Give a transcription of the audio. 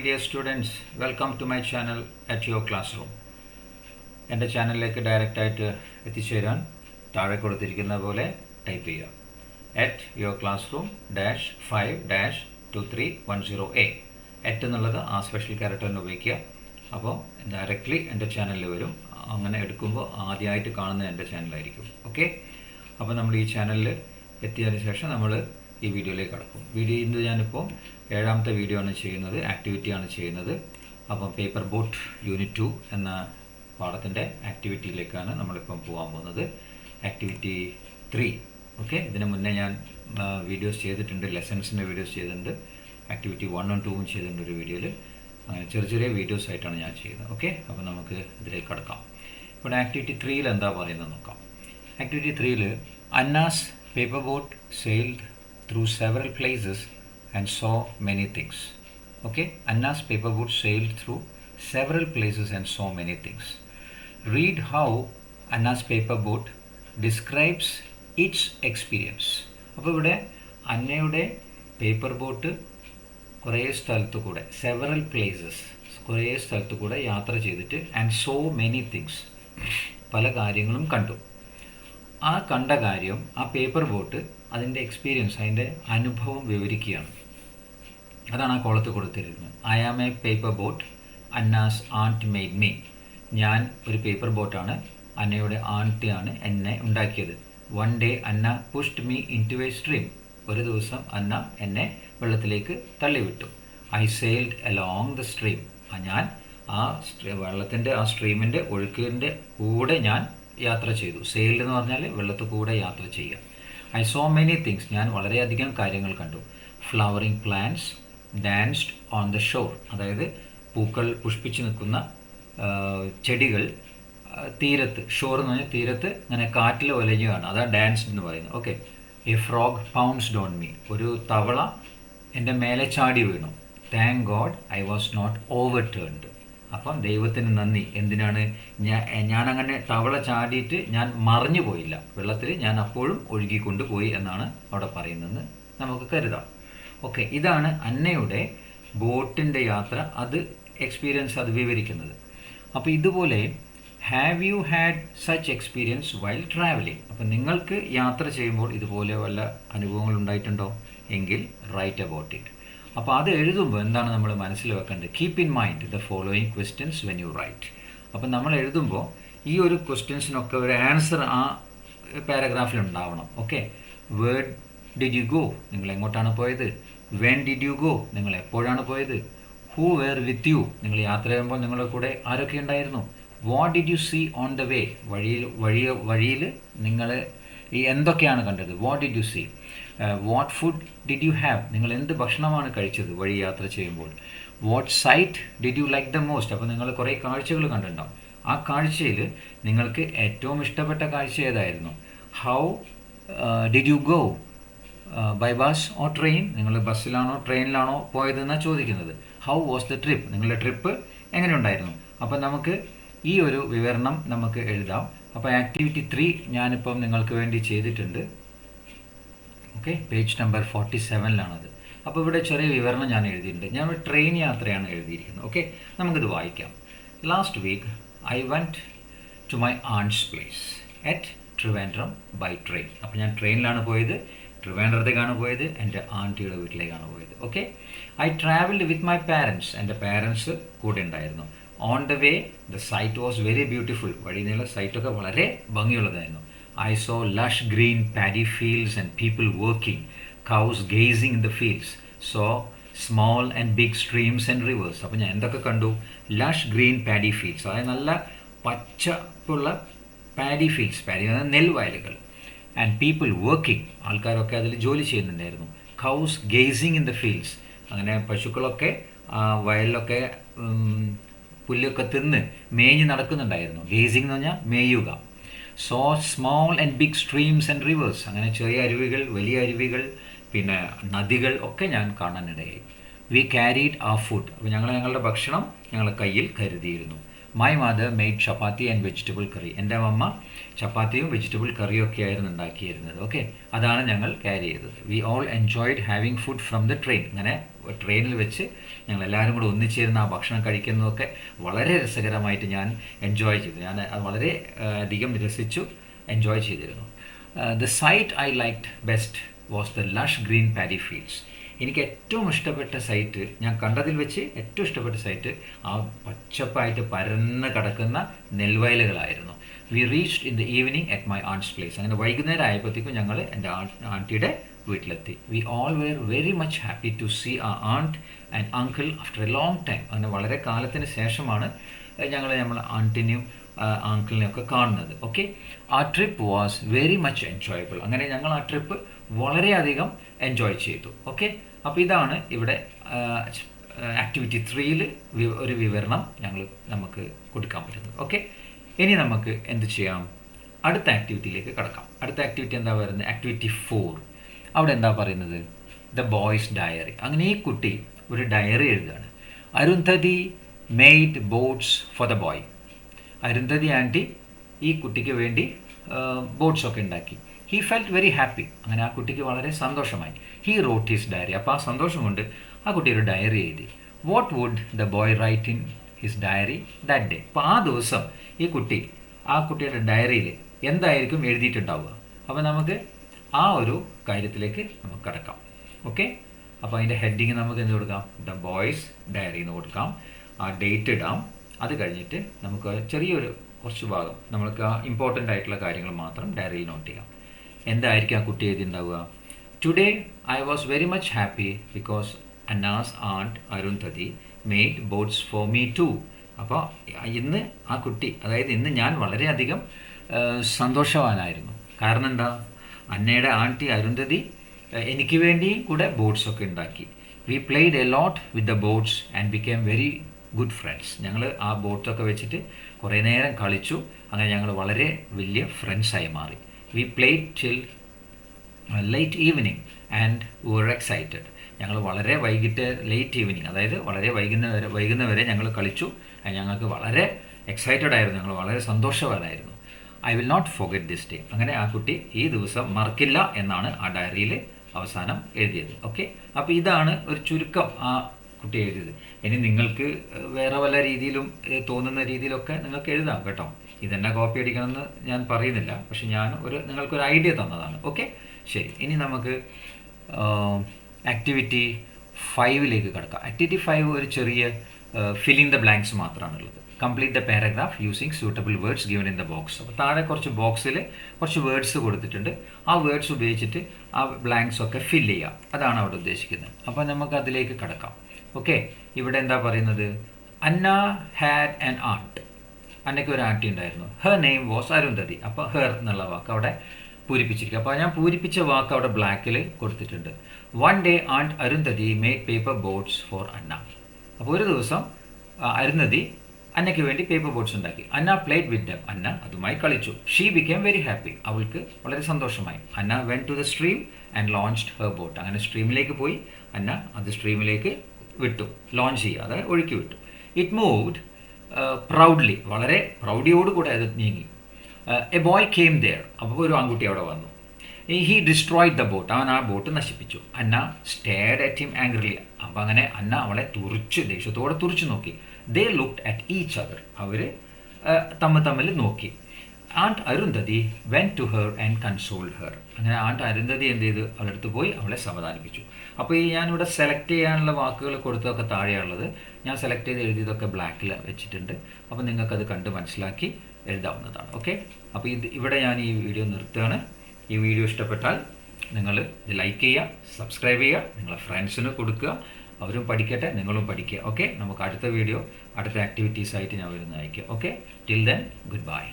dear students, welcome to my channel at your classroom. എൻ്റെ ചാനലിലേക്ക് ഡയറക്റ്റായിട്ട് എത്തിച്ചേരാൻ താഴെ കൊടുത്തിരിക്കുന്ന പോലെ ടൈപ്പ് ചെയ്യുക at your classroom -5-2310A. എന്നുള്ളത് ആ സ്പെഷ്യൽ ക്യാരക്ടറിന് ഉപയോഗിക്കുക. അപ്പോൾ ഡയറക്റ്റ്ലി എൻ്റെ ചാനലിൽ വരും. അങ്ങനെ എടുക്കുമ്പോൾ ആദ്യമായിട്ട് കാണുന്നത് എൻ്റെ ചാനലായിരിക്കും. ഓക്കെ, അപ്പോൾ നമ്മൾ ഈ ചാനലിൽ എത്തിയതിന് ശേഷം നമ്മൾ ഈ വീഡിയോയിലേക്ക് കടക്കും. ഇന്ന് ഞാനിപ്പോൾ 7ാമത്തെ വീഡിയോ ആണ് ചെയ്യുന്നത്, ആക്ടിവിറ്റിയാണ് ചെയ്യുന്നത്. അപ്പം പേപ്പർ ബോട്ട് യൂണിറ്റ് 2 എന്ന പാഠത്തിൻ്റെ ആക്ടിവിറ്റിയിലേക്കാണ് നമ്മളിപ്പം പോകാൻ പോകുന്നത്. ആക്ടിവിറ്റി 3. ഓക്കെ, ഇതിന് മുന്നേ ഞാൻ വീഡിയോസ് ചെയ്തിട്ടുണ്ട്, ലെസൺസിൻ്റെ വീഡിയോസ് ചെയ്തിട്ടുണ്ട്. ആക്ടിവിറ്റി 1ഉം 2ഉം ചെയ്തിട്ടുണ്ട് ഒരു വീഡിയോയിൽ. അങ്ങനെ ചെറിയ ചെറിയ വീഡിയോസ് ആയിട്ടാണ് ഞാൻ ചെയ്യുന്നത്. ഓക്കെ, അപ്പോൾ നമുക്ക് ഇതിലേക്ക് കടക്കാം. ഇവിടെ ആക്ടിവിറ്റി 3ൽ എന്താ പറയുന്നത് നോക്കാം. ആക്ടിവിറ്റി 3ൽ Anna's paper boat sailed through several places and saw many things. Okay, Anna's paper boat sailed through several places and saw many things. Read how Anna's paper boat describes its experience. അപ്പോൾ ഇവിടെ അന്നയുടെ paper boat കുറേ സ്ഥലത്തു കൂടെ, several places, കുറേ സ്ഥലത്തു കൂടെ യാത്ര ചെയ്തിട്ട് ആൻഡ് സോ മെനി തിങ്സ്, പല കാര്യങ്ങളും കണ്ടു. ആ കണ്ട കാര്യം, ആ പേപ്പർ ബോട്ട് അതിൻ്റെ എക്സ്പീരിയൻസ്, അതിൻ്റെ അനുഭവം വിവരിക്കുകയാണ്. അതാണ് ആ കോളത്ത് കൊടുത്തിരുന്നത്. I am a paper boat Anna's aunt made me. ഞാൻ ഒരു പേപ്പർ ബോട്ടാണ്, അന്നയുടെ ആൻറ്റിയാണ് എന്നെ ഉണ്ടാക്കിയത്. One day Anna pushed me into a stream. ഒരു ദിവസം അന്ന എന്നെ വെള്ളത്തിലേക്ക് തള്ളിവിട്ടു. I sailed along the stream. ഞാൻ ആ വെള്ളത്തിൻ്റെ, ആ സ്ട്രീമിൻ്റെ ഒഴുക്കിൻ്റെ കൂടെ ഞാൻ യാത്ര ചെയ്തു. സെയിൽഡ് എന്ന് പറഞ്ഞാൽ വെള്ളത്തിൽ കൂടെ യാത്ര ചെയ്യുക. I saw many things. ഞാൻ വളരെയധികം കാര്യങ്ങൾ കണ്ടു. Flowering plants danced on the shore. അതായത് പൂക്കൾ പുഷ്പിച്ച് നിൽക്കുന്ന ചെടികൾ തീരത്ത്, ഷോർ എന്ന് പറഞ്ഞാൽ തീരത്ത് ഇങ്ങനെ കാറ്റിൽ ഒലഞ്ഞുകയാണ്. അതാണ് ഡാൻസ്ഡ് എന്ന് പറയുന്നത്. Okay, a frog pounced on me. ഒരു തവള എൻ്റെ മേലെ ചാടി വീണു. Thank God I was not overturned. അപ്പം ദൈവത്തിന് നന്ദി. എന്തിനാണ്? ഞാനങ്ങനെ തവള ചാടിയിട്ട് ഞാൻ മറിഞ്ഞു പോയില്ല, വെള്ളത്തിൽ ഞാൻ അപ്പോഴും ഒഴുകിക്കൊണ്ട് പോയി എന്നാണ് അവിടെ പറയുന്നത് നമുക്ക് കരുതാം. ഓക്കെ, ഇതാണ് അന്നയുടെ ബോട്ടിൻ്റെ യാത്ര, അത് എക്സ്പീരിയൻസ്, അത് വിവരിക്കുന്നത്. അപ്പോൾ ഇതുപോലെ have you had such experience while travelling. അപ്പം നിങ്ങൾക്ക് യാത്ര ചെയ്യുമ്പോൾ ഇതുപോലെ വല്ല അനുഭവങ്ങൾ ഉണ്ടായിട്ടുണ്ടോ എങ്കിൽ റൈറ്റ് അബൌട്ട് ഇറ്റ്. അപ്പോൾ അത് എഴുതുമ്പോൾ എന്താണ് നമ്മൾ മനസ്സിൽ വെക്കേണ്ടത്? Keep in mind the following questions when you write. അപ്പം നമ്മൾ എഴുതുമ്പോൾ ഈ ഒരു ക്വസ്റ്റ്യൻസിനൊക്കെ ഒരു ആൻസർ ആ പാരഗ്രാഫിൽ ഉണ്ടാവണം. Okay, where did you go, നിങ്ങൾ എങ്ങോട്ടാണ് പോയത്? വെൻ ഡിഡ് യു ഗോ, നിങ്ങൾ എപ്പോഴാണ് പോയത്? ഹൂ വെയർ വിത്ത് യു, നിങ്ങൾ യാത്ര ചെയ്യുമ്പോൾ നിങ്ങളുടെ കൂടെ ആരൊക്കെ ഉണ്ടായിരുന്നു? What did you see on the way, വഴിയിൽ നിങ്ങൾ എന്തൊക്കെയാണ് കണ്ടത്? What did you see? What food did you have, നിങ്ങൾ എന്ത് ഭക്ഷണമാണ് കഴിച്ചത് വഴി യാത്ര ചെയ്യുമ്പോൾ? What sight did you like the most, അപ്പോൾ നിങ്ങൾ കുറേ കാഴ്ചകൾ കണ്ടിട്ടുണ്ടാവും. ആ കാഴ്ചയിൽ നിങ്ങൾക്ക് ഏറ്റവും ഇഷ്ടപ്പെട്ട കാഴ്ച ഏതായിരുന്നു? How did you go by bus or train, നിങ്ങൾ ബസ്സിലാണോ ട്രെയിനിലാണോ പോയതെന്നാണ് ചോദിക്കുന്നത്. ഹൗ വാസ് ദ ട്രിപ്പ്, നിങ്ങളുടെ ട്രിപ്പ് എങ്ങനെ ഉണ്ടായിരുന്നു? അപ്പം നമുക്ക് ഈ ഒരു വിവരണം നമുക്ക് എഴുതാം. അപ്പോൾ ആക്ടിവിറ്റി 3 ഞാനിപ്പം നിങ്ങൾക്ക് വേണ്ടി ചെയ്തിട്ടുണ്ട്. ഓക്കെ, പേജ് നമ്പർ 47-ലാണത്. അപ്പോൾ ഇവിടെ ചെറിയ വിവരണം ഞാൻ എഴുതിയിട്ടുണ്ട്. ഞാൻ ഒരു ട്രെയിൻ യാത്രയാണ് എഴുതിയിരിക്കുന്നത്. ഓക്കെ, നമുക്കിത് വായിക്കാം. Last week I went to my aunt's place at Trivandrum by train. അപ്പോൾ ഞാൻ ട്രെയിനിലാണ് പോയത്, ട്രിവാൻഡ്രത്തേക്കാണ് പോയത്, എൻ്റെ ആൻറ്റിയുടെ വീട്ടിലേക്കാണ് പോയത്. Okay, I travelled with my parents, എൻ്റെ പാരൻസ് കൂടെ ഉണ്ടായിരുന്നു. On the way the sight was very beautiful. വഴിയുള്ള സൈറ്റൊക്കെ വളരെ ഭംഗിയുള്ളതായിരുന്നു. I saw lush green paddy fields and people working, cows gazing in the fields, saw small and big streams and rivers. അപ്പോൾ ഞാൻ എന്തൊക്കെ കണ്ടു? lush green paddy fields, അതായത് നല്ല പച്ചപ്പുള്ള paddy fields, paddy അതായത് നെൽവയലുകൾ. ആൻഡ് പീപ്പിൾ വർക്കിംഗ്, ആൾക്കാരൊക്കെ അതിൽ ജോലി ചെയ്യുന്നുണ്ടായിരുന്നു. Cows gazing in the fields, അങ്ങനെ പശുക്കളൊക്കെ വയലിലൊക്കെ പുല്ലൊക്കെ തിന്ന് മേഞ്ഞ് നടക്കുന്നുണ്ടായിരുന്നു. ഗേസിങ് എന്ന് പറഞ്ഞാൽ മേയുക. So small and big streams and rivers, അങ്ങനെ ചെറിയ അരുവികൾ, വലിയ അരുവികൾ, പിന്നെ നദികൾ ഒക്കെ ഞാൻ കാണാനിടയായി. വി ക്യാരിഡ് ആ ഫുഡ്, അപ്പോൾ ഞങ്ങളുടെ ഭക്ഷണം ഞങ്ങളുടെ കയ്യിൽ കരുതിയിരുന്നു. My mother made chapati and vegetable curry. എൻ്റെ അമ്മ ചപ്പാത്തിയും വെജിറ്റബിൾ കറിയും ഒക്കെ ആയിരുന്നു ഉണ്ടാക്കിയിരുന്നത്. ഓക്കെ, അതാണ് ഞങ്ങൾ ക്യാരി ചെയ്തത്. We all enjoyed having food from the train. അങ്ങനെ ട്രെയിനിൽ വെച്ച് ഞങ്ങൾ എല്ലാവരും കൂടെ ഒന്നിച്ചേർന്ന് ആ ഭക്ഷണം കഴിക്കുന്നതൊക്കെ വളരെ രസകരമായിട്ട് ഞാൻ എൻജോയ് ചെയ്തു. ഞാൻ അത് വളരെ അധികം രസിച്ചു, എൻജോയ് ചെയ്തിരുന്നു. The sight I liked best was the lush green paddy fields. എനിക്ക് ഏറ്റവും ഇഷ്ടപ്പെട്ട സൈറ്റ്, ഞാൻ കണ്ടതിൽ വെച്ച് ഏറ്റവും ഇഷ്ടപ്പെട്ട സൈറ്റ് ആ പച്ചപ്പായിട്ട് പരന്ന് കിടക്കുന്ന നെൽവയലുകളായിരുന്നു. We reached in the evening at my aunt's place. അങ്ങനെ വൈകുന്നേരം ആയപ്പോഴത്തേക്കും ഞങ്ങൾ എൻ്റെ ആൻറ്റിയുടെ വീട്ടിലെത്തി. We all were very much happy to see ആ aunt and uncle after a long time. അങ്ങനെ വളരെ കാലത്തിന് ശേഷമാണ് ഞങ്ങൾ ആൻറ്റിനെയും അങ്കിളിനെയും ഒക്കെ കാണുന്നത്. ഓക്കെ, ആ trip was very much enjoyable. അങ്ങനെ ഞങ്ങൾ ആ ട്രിപ്പ് വളരെയധികം എൻജോയ് ചെയ്തു. ഓക്കെ, അപ്പോൾ ഇതാണ് ഇവിടെ ആക്ടിവിറ്റി 3യിൽ ഒരു വിവരണം നമുക്ക് കൊടുക്കാൻ പറ്റുന്നത്. ഓക്കെ, ഇനി നമുക്ക് എന്ത് ചെയ്യാം, അടുത്ത ആക്ടിവിറ്റിയിലേക്ക് കടക്കാം. അടുത്ത ആക്ടിവിറ്റി എന്താ പറയുന്നത്? ആക്ടിവിറ്റി 4. അവിടെ എന്താ പറയുന്നത്? The boys diary. അങ്ങനെ ഈ കുട്ടി ഒരു ഡയറി എഴുതുകയാണ്. Arundhati made boats for the boy. Arundhati aunty ഈ കുട്ടിക്ക് വേണ്ടി ബോട്ട്സൊക്കെ ഉണ്ടാക്കി. He felt very happy. അങ്ങനെ ആ കുട്ടിക്ക് വളരെ സന്തോഷമായി. He wrote his diary. അപ്പോൾ ആ സന്തോഷം കൊണ്ട് ആ കുട്ടി ഒരു ഡയറി എഴുതി. What would the boy write in his diary that day. അപ്പോൾ ആ ദിവസം ഈ കുട്ടി ആ കുട്ടിയുടെ ഡയറിയിൽ എന്തായിരിക്കും എഴുതിയിട്ടുണ്ടാവുക? അപ്പോൾ നമുക്ക് ആ ഒരു കാര്യത്തിലേക്ക് നമുക്ക് കടക്കാം. ഓക്കെ, അപ്പോൾ അതിൻ്റെ ഹെഡിങ് നമുക്ക് എന്ത് കൊടുക്കാം? ദ ബോയ്സ് ഡയറി എന്ന് കൊടുക്കാം. ആ ഡേറ്റ് ഇടാം. അത് കഴിഞ്ഞിട്ട് നമുക്ക് ചെറിയൊരു കുറച്ച് ഭാഗം നമ്മൾക്ക് ആ ഇമ്പോർട്ടൻ്റ് ആയിട്ടുള്ള കാര്യങ്ങൾ മാത്രം ഡയറിയിൽ നോട്ട് ചെയ്യാം. എന്തായിരിക്കും ആ കുട്ടി എഴുതിയിട്ടുണ്ടാവുക? Today I was very much happy because Anna's aunt Arundhati made boats for me too. അപ്പോൾ ഇന്ന് ആ കുട്ടി, അതായത് ഇന്ന് ഞാൻ വളരെയധികം സന്തോഷവാനായിരുന്നു. കാരണം എന്താ? അന്നയുടെ ആൻറ്റി അരുന്ധതി എനിക്ക് വേണ്ടിയും കൂടെ ബോട്ട്സൊക്കെ ഉണ്ടാക്കി. We played a lot with the boats and became very good friends. ഞങ്ങൾ ആ ബോട്ടൊക്കെ വെച്ചിട്ട് കുറേ നേരം കളിച്ചു. അങ്ങനെ ഞങ്ങൾ വളരെ വലിയ ഫ്രണ്ട്സായി മാറി. We played till late evening and were excited. ഞങ്ങൾ വളരെ വൈകിട്ട് ലേറ്റ് ഈവനിങ്, അതായത് വളരെ വൈകുന്നവരെ ഞങ്ങൾ കളിച്ചു. ഞങ്ങൾക്ക് വളരെ എക്സൈറ്റഡ് ആയിരുന്നു, ഞങ്ങൾ വളരെ സന്തോഷവാനായിരുന്നു. I will not forget this day. അങ്ങനെ ആ കുട്ടി ഈ ദിവസം മറക്കില്ല എന്നാണ് ആ ഡയറിയിൽ അവസാനം എഴുതിയത്. ഓക്കെ, അപ്പോൾ ഇതാണ് ഒരു ചുരുക്കം ആ കുട്ടി എഴുതിയത്. ഇനി നിങ്ങൾക്ക് വേറെ വല്ല രീതിയിലും തോന്നുന്ന രീതിയിലൊക്കെ നിങ്ങൾക്ക് എഴുതാം കേട്ടോ. ഇതെന്നെ കോപ്പി അടിക്കണമെന്ന് ഞാൻ പറയുന്നില്ല, പക്ഷെ ഞാൻ നിങ്ങൾക്കൊരു ഐഡിയ തന്നതാണ്. ഓക്കെ, ശരി. ഇനി നമുക്ക് ആക്ടിവിറ്റി 5ലേക്ക് കടക്കാം. ആക്ടിവിറ്റി 5 ഒരു ചെറിയ ഫില്ലിംഗ് ദ ബ്ലാങ്ക്സ് മാത്രമാണുള്ളത്. Complete the paragraph using suitable words given in the box. അപ്പോൾ താഴെ കുറച്ച് ബോക്സിൽ കുറച്ച് വേർഡ്സ് കൊടുത്തിട്ടുണ്ട്. ആ വേർഡ്സ് ഉപയോഗിച്ചിട്ട് ആ ബ്ലാങ്ക്സ് ഒക്കെ ഫില്ല് ചെയ്യാം. അതാണ് അവിടെ ഉദ്ദേശിക്കുന്നത്. അപ്പോൾ നമുക്ക് അതിലേക്ക് കടക്കാം. ഓക്കെ, ഇവിടെ എന്താ പറയുന്നത്? അന്ന ഹാഡ് ആൻ ആൻറ്റ്. അന്നയ്ക്ക് ഒരു ആൻറ്റി ഉണ്ടായിരുന്നു. Her name was Arundhati. അപ്പോൾ ഹെർ എന്നുള്ള വാക്ക് അവിടെ പൂരിപ്പിച്ചിരിക്കുക. അപ്പോൾ ഞാൻ പൂരിപ്പിച്ച വാക്ക് അവിടെ ബ്ലാക്കിൽ കൊടുത്തിട്ടുണ്ട്. One day aunt Arundhati made paper boats for Anna. അപ്പോൾ ഒരു ദിവസം അരുന്ധതി അന്നയ്ക്ക് വേണ്ടി പേപ്പർ ബോട്ട്സ് ഉണ്ടാക്കി. അന്ന പ്ലേഡ് വിത്ത് ദം. അന്ന അതുമായി കളിച്ചു. She became very happy. അവൾക്ക് വളരെ സന്തോഷമായി. Anna went to the stream and launched her boat. അങ്ങനെ സ്ട്രീമിലേക്ക് പോയി അന്ന അത് സ്ട്രീമിലേക്ക് വിട്ടു, ലോഞ്ച് ചെയ്യുക, അതായത് ഒഴുക്കി വിട്ടു. It moved proudly. വളരെ പ്രൗഡിയോടുകൂടെ അത് നീങ്ങി. A boy came there. അപ്പോൾ ഒരു ആൺകുട്ടി അവിടെ വന്നു. He destroyed the boat. അവൻ ആ ബോട്ട് നശിപ്പിച്ചു. Anna stared at him angrily. അപ്പോൾ അങ്ങനെ അന്ന അവളെ ദേഷ്യത്തോടെ തുറിച്ചു നോക്കി. They looked at each other. അവർ തമ്മിൽ നോക്കി. Aunt Arundhati went to her and consoled her. അങ്ങനെ ആൻറ്റ് അരുന്ധതി എന്ത് ചെയ്തു? അവളുടെ അടുത്ത് പോയി അവളെ സമാധാനിപ്പിച്ചു. അപ്പോൾ ഈ ഞാനിവിടെ സെലക്ട് ചെയ്യാനുള്ള വാക്കുകൾ കൊടുത്തതൊക്കെ താഴെയുള്ളത്. ഞാൻ സെലക്ട് ചെയ്ത് എഴുതിയതൊക്കെ ബ്ലാക്കിൽ വെച്ചിട്ടുണ്ട്. അപ്പോൾ നിങ്ങൾക്കത് കണ്ട് മനസ്സിലാക്കി എഴുതാവുന്നതാണ്. ഓക്കെ, അപ്പോൾ ഇവിടെ ഞാൻ ഈ വീഡിയോ നിർത്തുകയാണ്. ഈ വീഡിയോ ഇഷ്ടപ്പെട്ടാൽ നിങ്ങൾ ഇത് ലൈക്ക് ചെയ്യുക, സബ്സ്ക്രൈബ് ചെയ്യുക, നിങ്ങളെ ഫ്രണ്ട്സിന് കൊടുക്കുക, അവരും പഠിക്കട്ടെ, നിങ്ങളും പഠിക്കുക. ഓക്കെ, നമുക്ക് അടുത്ത വീഡിയോ അടുത്ത ആക്ടിവിറ്റീസായിട്ട് ഞാൻ വരുന്നതായിരിക്കും. Okay, till then good bye.